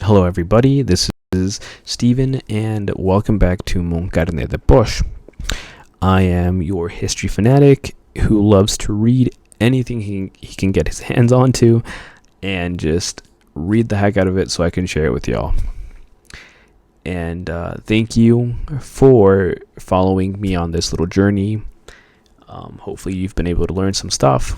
Hello, everybody. This is Steven, and welcome back to Mon Carnet de Poche. I am your history fanatic who loves to read anything he can get his hands onto and just read the heck out of it so I can share it with y'all. And thank you for following me on this little journey. Hopefully you've been able to learn some stuff.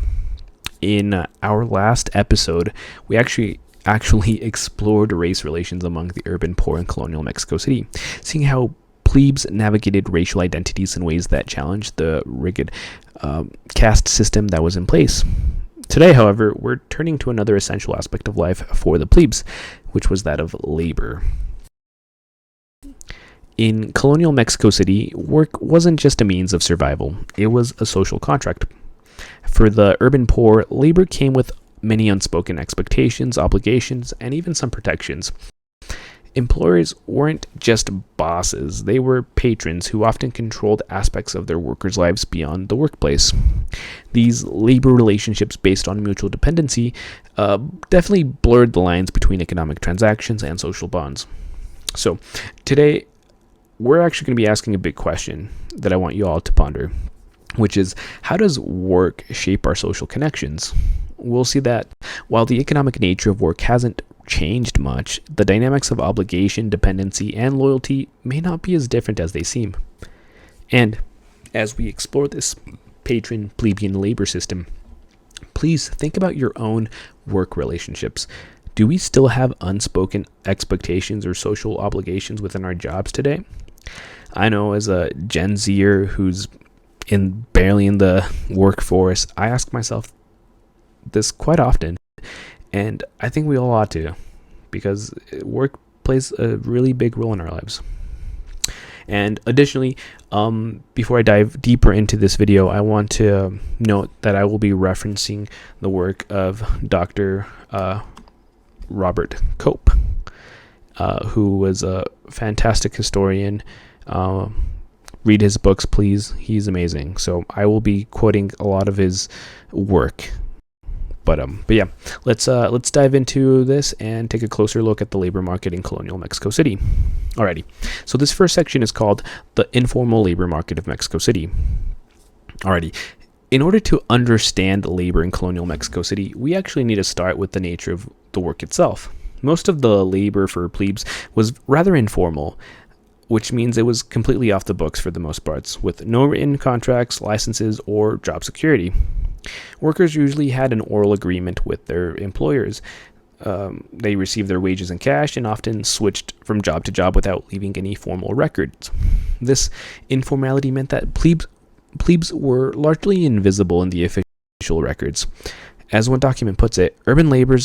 In our last episode, we actually explored race relations among the urban poor in colonial Mexico City, seeing how plebes navigated racial identities in ways that challenged the rigid caste system that was in place. Today, however, we're turning to another essential aspect of life for the plebes, which was that of labor. In colonial Mexico City, work wasn't just a means of survival, it was a social contract. For the urban poor, labor came with many unspoken expectations, obligations, and even some protections. Employers weren't just bosses, they were patrons who often controlled aspects of their workers' lives beyond the workplace. These labor relationships based on mutual dependency definitely blurred the lines between economic transactions and social bonds. So, today, we're actually going to be asking a big question that I want you all to ponder, which is, how does work shape our social connections? We'll see that while the economic nature of work hasn't changed much, the dynamics of obligation, dependency, and loyalty may not be as different as they seem. And as we explore this patron plebeian labor system, please think about your own work relationships. Do we still have unspoken expectations or social obligations within our jobs today? I know, as a Gen Zer who's barely in the workforce, I ask myself this quite often, and I think we all ought to, because work plays a really big role in our lives. And additionally, before I dive deeper into this video, I want to note that I will be referencing the work of Dr. Robert Cope, who was a fantastic historian. Read his books, please. He's amazing. So I will be quoting a lot of his work. But yeah, let's dive into this and take a closer look at the labor market in colonial Mexico City. Alrighty, so this first section is called the informal labor market of Mexico City. Alrighty, in order to understand labor in colonial Mexico City, we actually need to start with the nature of the work itself. Most of the labor for plebes was rather informal, which means it was completely off the books for the most parts, with no written contracts, licenses, or job security. Workers usually had an oral agreement with their employers. They received their wages in cash and often switched from job to job without leaving any formal records. This informality meant that plebes were largely invisible in the official records. As one document puts it, urban labor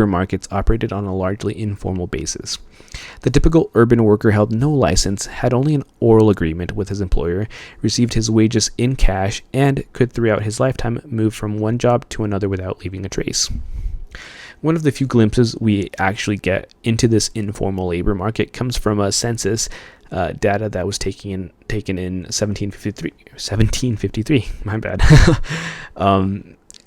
markets operated on a largely informal basis. The typical urban worker held no license, had only an oral agreement with his employer, received his wages in cash, and could throughout his lifetime move from one job to another without leaving a trace. One of the few glimpses we actually get into this informal labor market comes from a census data that was taken in 1753. My bad.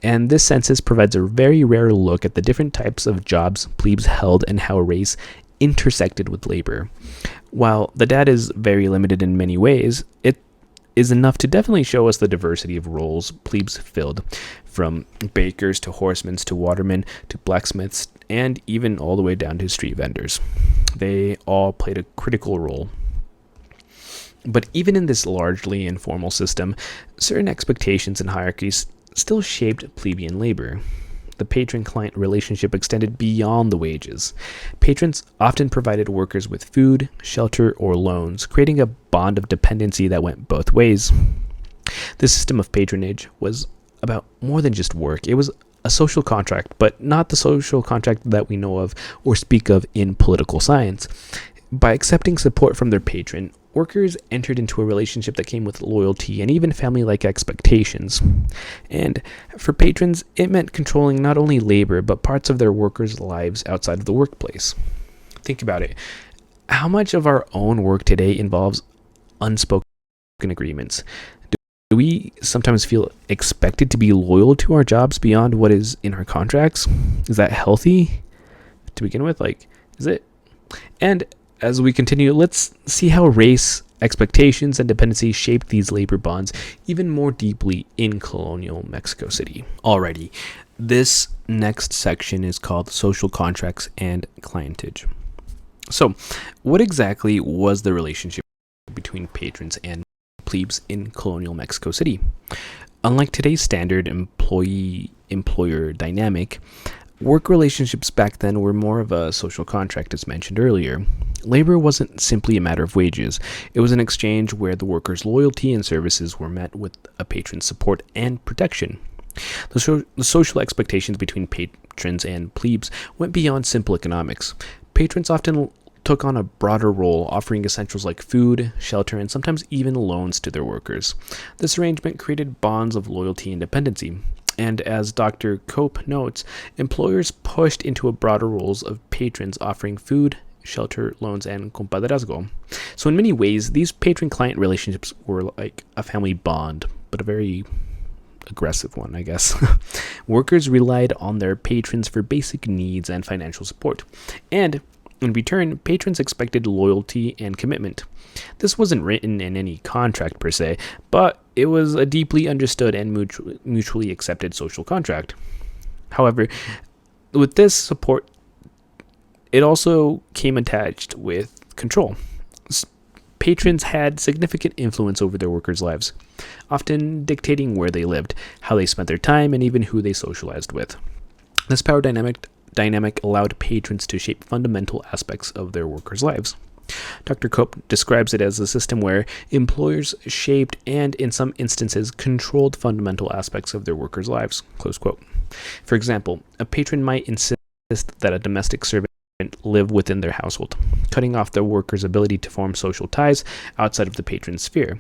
And this census provides a very rare look at the different types of jobs plebes held and how race intersected with labor. While the data is very limited in many ways, it is enough to definitely show us the diversity of roles plebes filled, from bakers to horsemen to watermen to blacksmiths, and even all the way down to street vendors. They all played a critical role. But even in this largely informal system, certain expectations and hierarchies still shaped plebeian labor. The patron-client relationship extended beyond the wages. Patrons often provided workers with food, shelter, or loans, creating a bond of dependency that went both ways. The system of patronage was about more than just work. It was a social contract, but not the social contract that we know of or speak of in political science. By accepting support from their patron, workers entered into a relationship that came with loyalty and even family-like expectations. And for patrons, it meant controlling not only labor, but parts of their workers' lives outside of the workplace. Think about it. How much of our own work today involves unspoken agreements? Do we sometimes feel expected to be loyal to our jobs beyond what is in our contracts? Is that healthy? to begin with? Like, is it? And as we continue, let's see how race, expectations, and dependency shaped these labor bonds even more deeply in colonial Mexico City. Alrighty, this next section is called social contracts and clientage. So, what exactly was the relationship between patrons and plebes in colonial Mexico City? Unlike today's standard employee-employer dynamic, work relationships back then were more of a social contract, as mentioned earlier. Labor wasn't simply a matter of wages. It was an exchange where the worker's loyalty and services were met with a patron's support and protection. The social expectations between patrons and plebes went beyond simple economics. Patrons often took on a broader role, offering essentials like food, shelter, and sometimes even loans to their workers. This arrangement created bonds of loyalty and dependency. And as Dr. Cope notes, employers pushed into a broader roles of patrons offering food, shelter, loans, and compadrazgo. So in many ways, these patron-client relationships were like a family bond, but a very aggressive one, I guess. Workers relied on their patrons for basic needs and financial support. And in return, patrons expected loyalty and commitment. This wasn't written in any contract per se, but it was a deeply understood and mutually accepted social contract. However, with this support, it also came attached with control. Patrons had significant influence over their workers' lives, often dictating where they lived, how they spent their time, and even who they socialized with. This power dynamic allowed patrons to shape fundamental aspects of their workers' lives. Dr. Cope describes it as a system where employers shaped and, in some instances, controlled fundamental aspects of their workers' lives. Close quote. For example, a patron might insist that a domestic servant live within their household, cutting off the worker's ability to form social ties outside of the patron's sphere.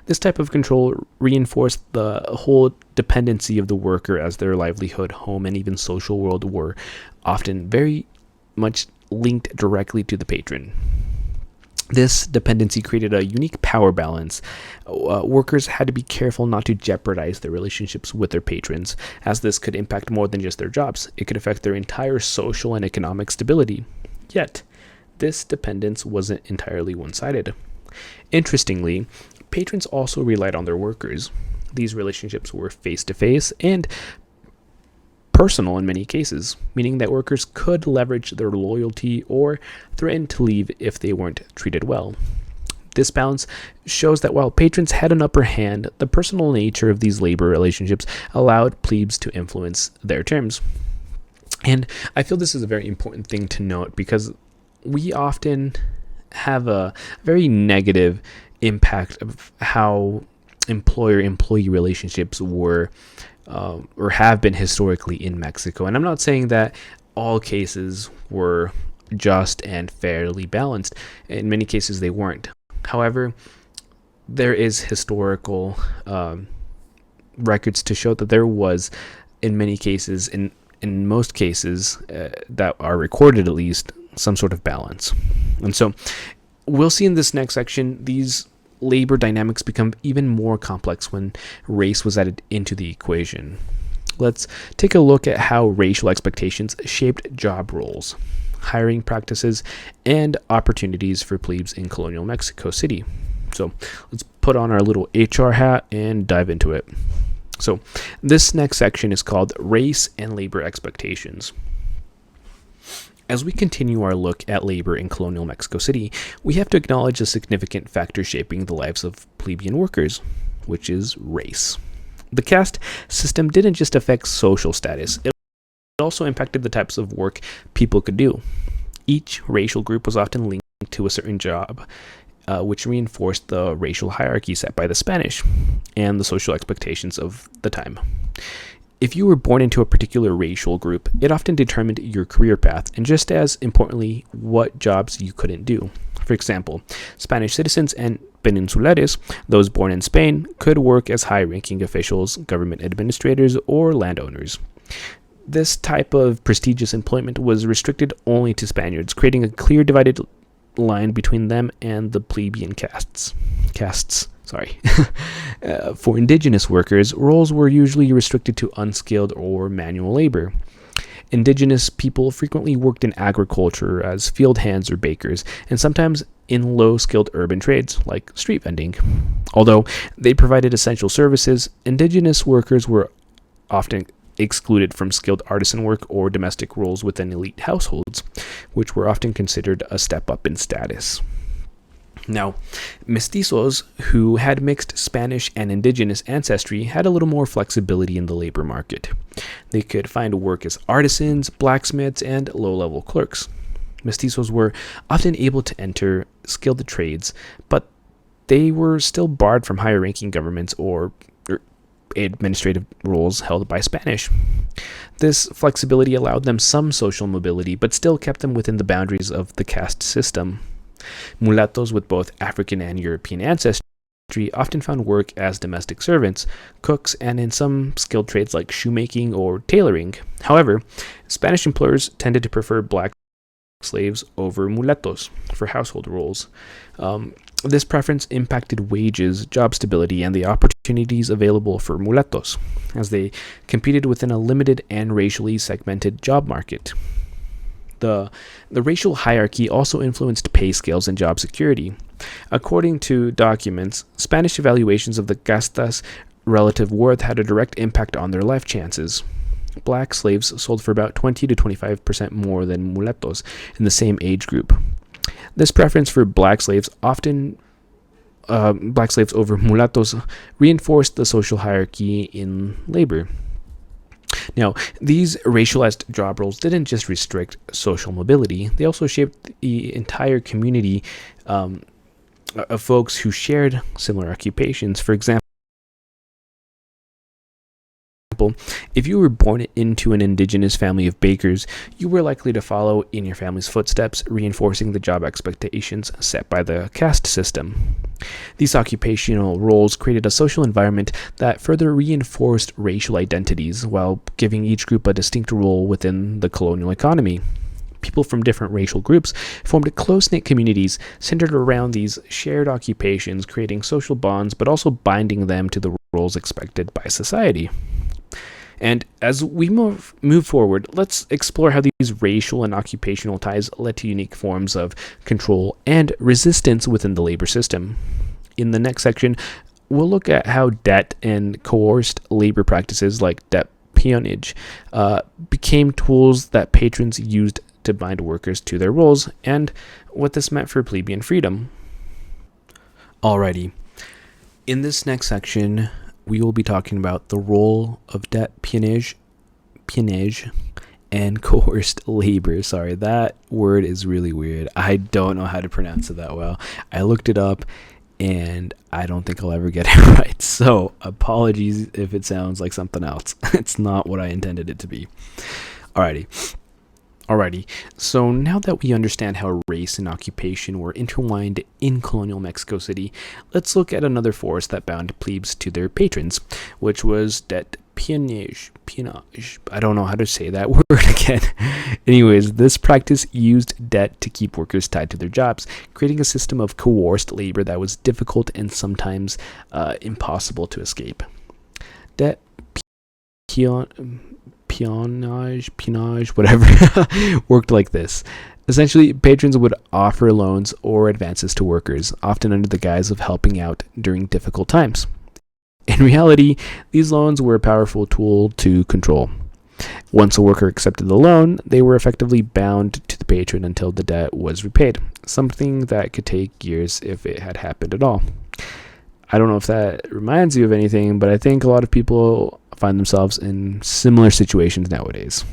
This type of control reinforced the whole dependency of the worker, as their livelihood, home, and even social world were often very much linked directly to the patron. This dependency created a unique power balance. Workers had to be careful not to jeopardize their relationships with their patrons, as this could impact more than just their jobs. It could affect their entire social and economic stability. Yet, this dependence wasn't entirely one-sided. Interestingly, patrons also relied on their workers. These relationships were face-to-face and personal in many cases, meaning that workers could leverage their loyalty or threaten to leave if they weren't treated well. This balance shows that while patrons had an upper hand, the personal nature of these labor relationships allowed plebes to influence their terms. And I feel this is a very important thing to note, because we often have a very negative impact of how employer-employee relationships were or have been historically in Mexico. And I'm not saying that all cases were just and fairly balanced. In many cases, they weren't. However, there is historical records to show that there was, in many cases, in most cases that are recorded at least, some sort of balance. And so we'll see in this next section, these labor dynamics become even more complex when race was added into the equation. Let's take a look at how racial expectations shaped job roles, hiring practices, and opportunities for plebes in colonial Mexico City. So let's put on our little HR hat and dive into it. So this next section is called Race and Labor Expectations. As we continue our look at labor in colonial Mexico City, we have to acknowledge a significant factor shaping the lives of plebeian workers, which is race. The caste system didn't just affect social status, it also impacted the types of work people could do. Each racial group was often linked to a certain job, which reinforced the racial hierarchy set by the Spanish and the social expectations of the time. If you were born into a particular racial group, it often determined your career path, and just as importantly, what jobs you couldn't do. For example, Spanish citizens and peninsulares, those born in Spain, could work as high-ranking officials, government administrators, or landowners. This type of prestigious employment was restricted only to Spaniards, creating a clear divided line between them and the plebeian castes. For indigenous workers, roles were usually restricted to unskilled or manual labor. Indigenous people frequently worked in agriculture as field hands or bakers, and sometimes in low-skilled urban trades like street vending. Although they provided essential services, indigenous workers were often excluded from skilled artisan work or domestic roles within elite households, which were often considered a step up in status. Now, mestizos who had mixed Spanish and indigenous ancestry had a little more flexibility in the labor market. They could find work as artisans, blacksmiths, and low-level clerks. Mestizos were often able to enter skilled trades, but they were still barred from higher-ranking governments or administrative roles held by Spanish. This flexibility allowed them some social mobility, but still kept them within the boundaries of the caste system. Mulattoes with both African and European ancestry often found work as domestic servants, cooks, and in some skilled trades like shoemaking or tailoring. However, Spanish employers tended to prefer black slaves over mulattoes for household roles. This preference impacted wages, job stability, and the opportunities available for mulattoes, as they competed within a limited and racially segmented job market. The racial hierarchy also influenced pay scales and job security. According to documents, Spanish evaluations of the castas' relative worth had a direct impact on their life chances. Black slaves sold for about 20 to 25% more than mulattoes in the same age group. This preference for black slaves over mulattoes reinforced the social hierarchy in labor. Now, these racialized job roles didn't just restrict social mobility, they also shaped the entire community of folks who shared similar occupations. For example, if you were born into an indigenous family of bakers, you were likely to follow in your family's footsteps, reinforcing the job expectations set by the caste system. These occupational roles created a social environment that further reinforced racial identities while giving each group a distinct role within the colonial economy. People from different racial groups formed close-knit communities centered around these shared occupations, creating social bonds but also binding them to the roles expected by society. And as we move forward, let's explore how these racial and occupational ties led to unique forms of control and resistance within the labor system. In the next section, we'll look at how debt and coerced labor practices like debt peonage became tools that patrons used to bind workers to their roles, and what this meant for plebeian freedom. Alrighty, in this next section, we will be talking about the role of debt peonage, and coerced labor. Sorry, that word is really weird. I don't know how to pronounce it that well. I looked it up, and I don't think I'll ever get it right. So, apologies if it sounds like something else. It's not what I intended it to be. Alrighty, so now that we understand how race and occupation were intertwined in colonial Mexico City, let's look at another force that bound plebes to their patrons, which was debt peonage. I don't know how to say that word again. Anyways, this practice used debt to keep workers tied to their jobs, creating a system of coerced labor that was difficult and sometimes impossible to escape. Debt peonage, whatever, worked like this. Essentially, patrons would offer loans or advances to workers, often under the guise of helping out during difficult times. In reality, these loans were a powerful tool to control. Once a worker accepted the loan, they were effectively bound to the patron until the debt was repaid, something that could take years if it had happened at all. I don't know if that reminds you of anything, but I think a lot of people find themselves in similar situations nowadays.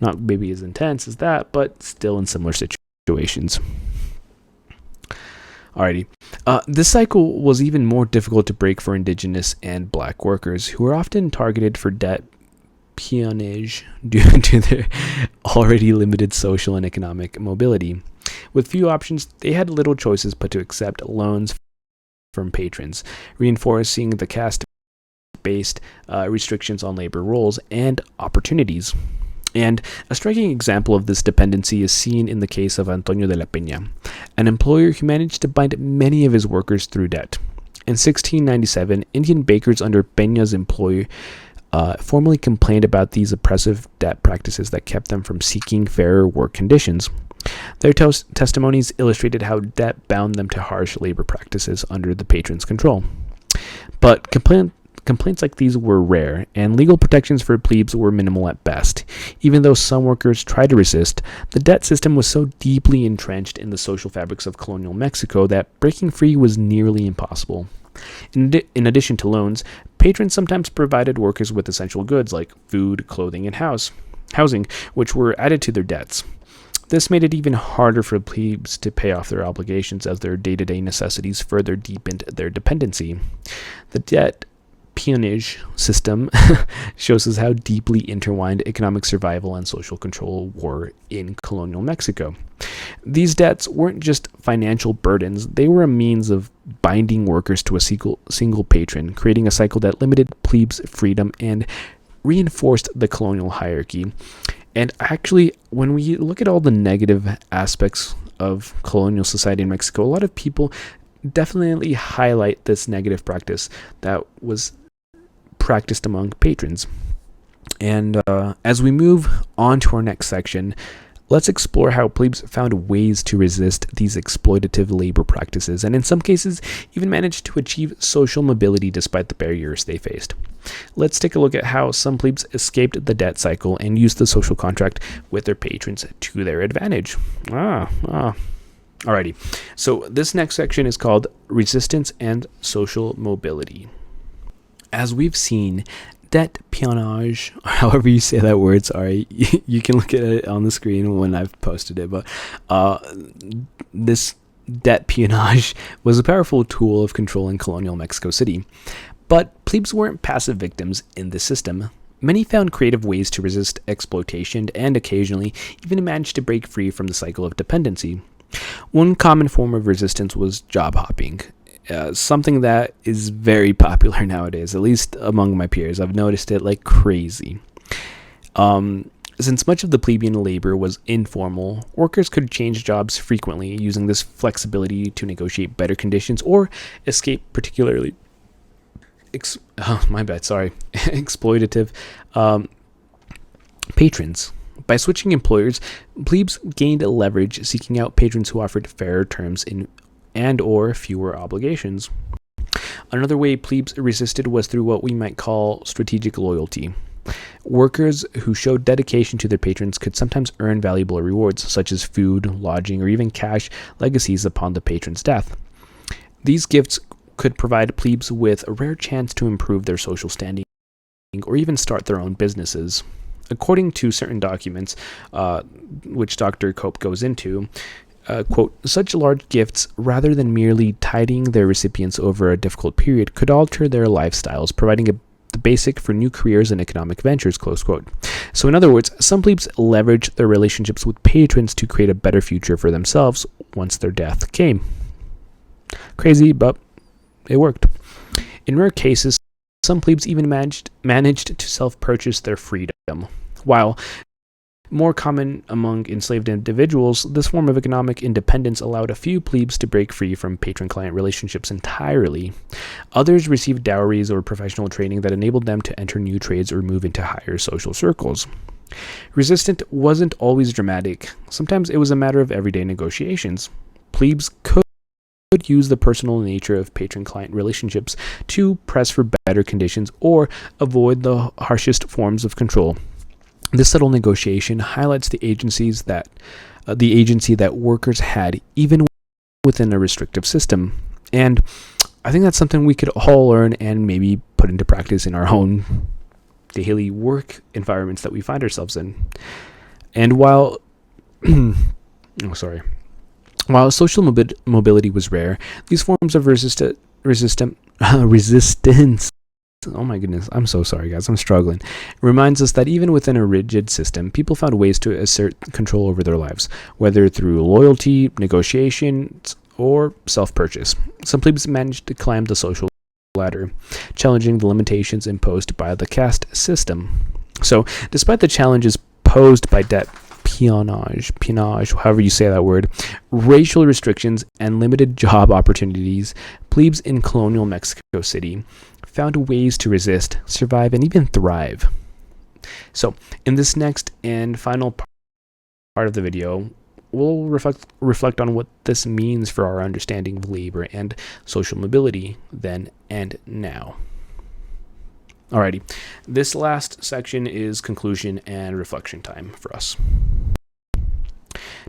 Not maybe as intense as that, but still in similar situations. Alrighty. This cycle was even more difficult to break for indigenous and black workers, who were often targeted for debt peonage due to their already limited social and economic mobility. With few options, they had little choices but to accept loans from patrons, reinforcing the caste-based restrictions on labor roles and opportunities. And a striking example of this dependency is seen in the case of Antonio de la Peña, an employer who managed to bind many of his workers through debt. In 1697, Indian bakers under Peña's employ formally complained about these oppressive debt practices that kept them from seeking fairer work conditions. Their testimonies illustrated how debt bound them to harsh labor practices under the patron's control. But complaints like these were rare, and legal protections for plebes were minimal at best. Even though some workers tried to resist, the debt system was so deeply entrenched in the social fabrics of colonial Mexico that breaking free was nearly impossible. In addition to loans, patrons sometimes provided workers with essential goods like food, clothing, and housing, which were added to their debts. This made it even harder for plebes to pay off their obligations as their day-to-day necessities further deepened their dependency. The debt peonage system shows us how deeply intertwined economic survival and social control were in colonial Mexico. These debts weren't just financial burdens, they were a means of binding workers to a single patron, creating a cycle that limited plebes' freedom and reinforced the colonial hierarchy. And actually, when we look at all the negative aspects of colonial society in Mexico, a lot of people definitely highlight this negative practice that was practiced among patrons. And as we move on to our next section, let's explore how plebes found ways to resist these exploitative labor practices, and in some cases, even managed to achieve social mobility despite the barriers they faced. Let's take a look at how some plebes escaped the debt cycle and used the social contract with their patrons to their advantage. Alrighty, so this next section is called Resistance and Social Mobility. As we've seen, debt peonage, or however you say that word, sorry, you can look at it on the screen when I've posted it, but this debt peonage was a powerful tool of control in colonial Mexico City. But plebes weren't passive victims in this system. Many found creative ways to resist exploitation and occasionally even managed to break free from the cycle of dependency. One common form of resistance was job hopping. Something that is very popular nowadays, at least among my peers. I've noticed it like crazy. Since much of the plebeian labor was informal, workers could change jobs frequently, using this flexibility to negotiate better conditions or escape particularly exploitative patrons. By switching employers, plebes gained leverage, seeking out patrons who offered fairer terms and or fewer obligations. Another way plebes resisted was through what we might call strategic loyalty. Workers who showed dedication to their patrons could sometimes earn valuable rewards, such as food, lodging, or even cash legacies upon the patron's death. These gifts could provide plebes with a rare chance to improve their social standing or even start their own businesses. According to certain documents, which Dr. Cope goes into, quote, such large gifts, rather than merely tiding their recipients over a difficult period, could alter their lifestyles, providing the basic for new careers and economic ventures, close quote. So in other words, some plebes leveraged their relationships with patrons to create a better future for themselves once their death came. Crazy, but it worked. In rare cases, some plebes even managed to self-purchase their freedom. While more common among enslaved individuals, this form of economic independence allowed a few plebes to break free from patron-client relationships entirely. Others received dowries or professional training that enabled them to enter new trades or move into higher social circles. Resistance wasn't always dramatic. Sometimes it was a matter of everyday negotiations. Plebes could use the personal nature of patron-client relationships to press for better conditions or avoid the harshest forms of control. This subtle negotiation highlights the agency that workers had even within a restrictive system. And I think that's something we could all learn and maybe put into practice in our own daily work environments that we find ourselves in. And while While social mobility was rare, these forms of resistance, oh my goodness, I'm so sorry guys, I'm struggling, reminds us that even within a rigid system, people found ways to assert control over their lives, whether through loyalty, negotiations, or self-purchase. Some plebes managed to climb the social ladder, challenging the limitations imposed by the caste system. So, despite the challenges posed by debt, peonage, however you say that word, racial restrictions, and limited job opportunities, plebes in colonial Mexico City found ways to resist, survive, and even thrive. So, in this next and final part of the video, we'll reflect on what this means for our understanding of labor and social mobility then and now. Alrighty, this last section is conclusion and reflection time for us.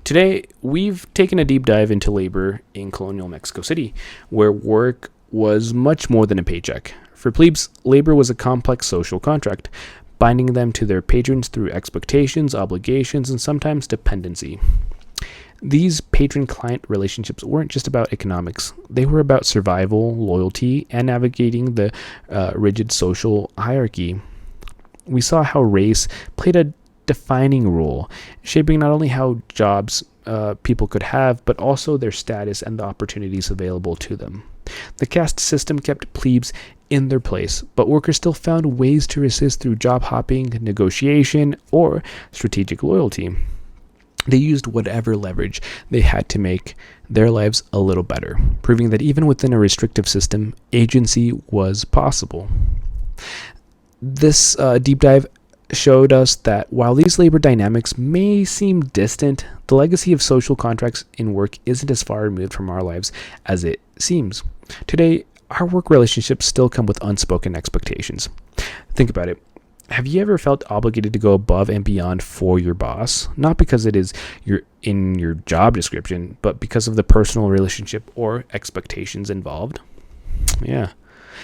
Today, we've taken a deep dive into labor in Colonial Mexico City, where work was much more than a paycheck. For plebes, labor was a complex social contract, binding them to their patrons through expectations, obligations, and sometimes dependency. These patron-client relationships weren't just about economics. They were about survival, loyalty, and navigating the rigid social hierarchy. We saw how race played a defining role, shaping not only how jobs people could have, but also their status and the opportunities available to them. The caste system kept plebes in their place, but workers still found ways to resist through job hopping, negotiation, or strategic loyalty. They used whatever leverage they had to make their lives a little better, proving that even within a restrictive system, agency was possible. This deep dive showed us that while these labor dynamics may seem distant, the legacy of social contracts in work isn't as far removed from our lives as it seems. Today, our work relationships still come with unspoken expectations. Think about it. Have you ever felt obligated to go above and beyond for your boss? Not because it is in your job description, but because of the personal relationship or expectations involved? Yeah.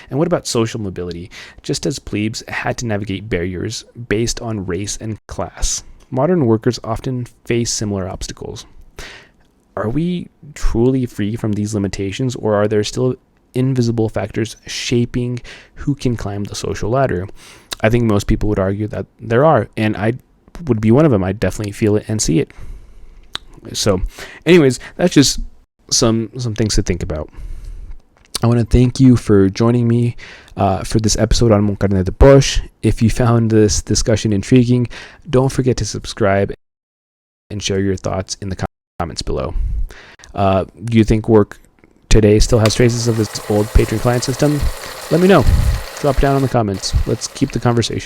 And what about social mobility? Just as plebes had to navigate barriers based on race and class, modern workers often face similar obstacles. Are we truly free from these limitations, or are there still invisible factors shaping who can climb the social ladder? I think most people would argue that there are, and I would be one of them. I definitely feel it and see it. So, anyways, that's just some things to think about. I want to thank you for joining me for this episode on Mon Carnet de Poche. If you found this discussion intriguing, don't forget to subscribe and share your thoughts in the comments below. Do you think work today still has traces of this old patron-client system? Let me know. Drop down in the comments. Let's keep the conversation